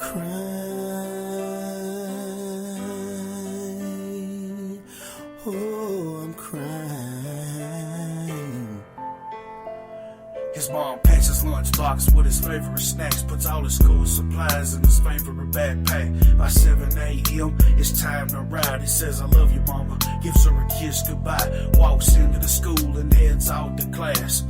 crying. Oh, I'm crying. His mom packs his lunchbox with his favorite snacks, puts all his school supplies in his favorite backpack. By 7 a.m., it's time to ride. He says, I love you, mama, gives her a kiss goodbye, walks into the school and heads out to class.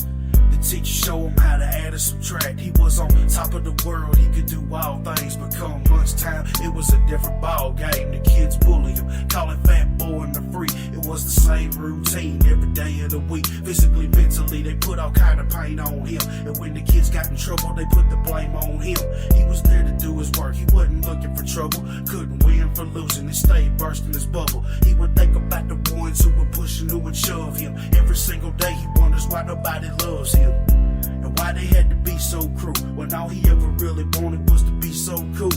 The teacher showed him how to add and subtract. He was on top of the world, he could do wild things. But come lunchtime, it was a different ball game. The kids bully him, call him fat boy and the freak. It was the same routine every day of the week. Physically, mentally, they put all kind of pain on him. And when the kids got in trouble, they put the blame on him. He was there to do his work, he wasn't looking for trouble. Couldn't win for losing, he stayed bursting his bubble. He would think about the ones who would push and who would shove him. Every single day he wonders why nobody loves him, and why they had to be so cruel, when all he ever really wanted was to be so cool.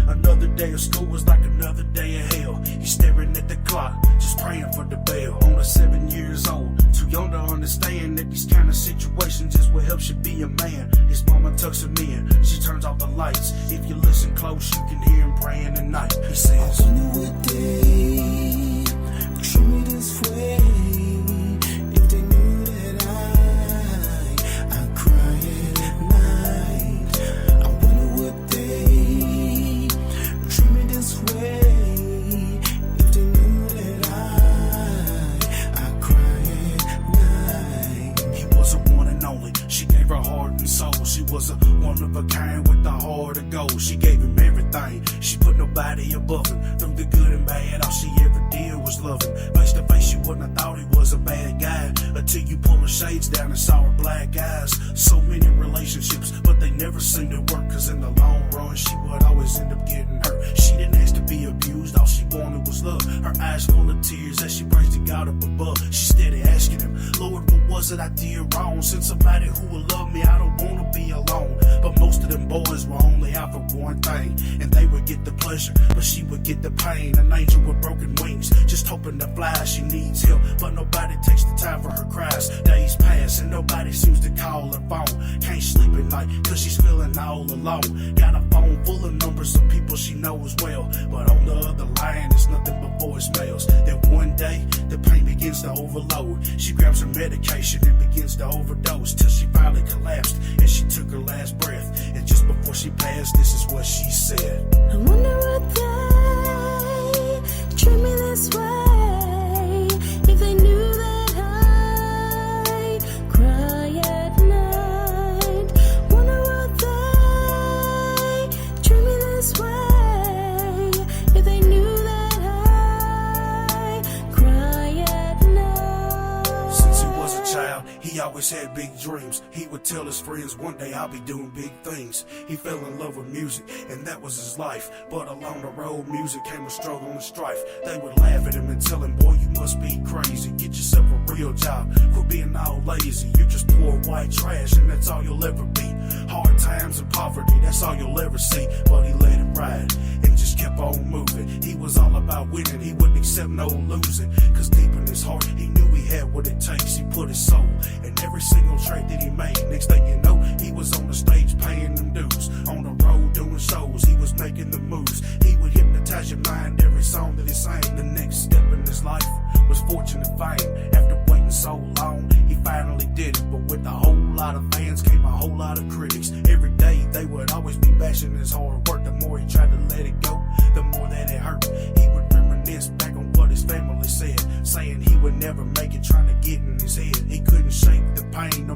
Another day of school was like another day of hell. He's staring at the clock, just praying for the bell. Only 7 years old, too young to understand that these kind of situations is what helps you be a man. His mama tucks him in, she turns off the lights. If you listen close, you can hear him praying at night. He says, I wonder would they treat me this way if they knew that I cry at night. I wonder would they treat me this way if they knew that I cry at night. He was a one and only, she gave her heart and soul. She was a one of a kind with the heart of gold. She gave him everything, she put nobody above him. Through the good and bad, all she ever did was love him. Face to face, you wouldn't have thought he was a bad guy, until you pull her shades down and saw her black eyes. So many relationships, but they never seemed to work, cause in the long run, she would always end up getting hurt. She didn't ask to be abused, all she wanted was love. Her eyes full of tears as she prays to God up above. She steady asking him, Lord, what was it I did wrong? Send somebody who will love me, I don't wanna be alone. But most of them boys were only out for one thing, and they would get the pleasure, but she would get the pain. An angel with broken wings, just hoping to fly. She needs help, but nobody takes the time for her cries. Days pass and nobody seems to call her phone. Can't sleep at night cause she's feeling all alone. Got a phone full of numbers of people she knows well, but on the other line it's nothing but voicemails. Then one day the pain begins to overload. She grabs her medication and begins to overdose, till she finally collapsed and she took her last breath. And just before she passed, this is what she said. I wonder would they treat me this way if they knew that I cry at night. Wonder would they treat me this way if they knew that I cry at night. Since he was a child, he always had big dreams. He would tell his friends, one day I'll be doing big things. He fell in love with music, and that was his life. But along the road, music came a struggle and strife. They would laugh at him and tell him, boy, you must be crazy. Get yourself a real job, quit being all lazy. You're just poor white trash, and that's all you'll ever be. Hard times and poverty, that's all you'll ever see. But he let it ride and just kept on moving. He was all about winning, he wouldn't accept no losing. Cause deep in his heart, he knew he had what it takes. He put his soul in every single track that he made. Next thing you know, he was on the stage paying them dues. On the road doing shows, he was making the moves. He would hypnotize your mind every song that he sang. The next step in his life was fortune and fame. After waiting so long, he finally did it. But with a whole lot of fans came a whole lot of critics. Every day they would always be bashing his hard work. The more he tried to let it go, the more that it hurt. He would reminisce back on what his family said, saying he would never make it, trying to get in his head. He couldn't shake the pain no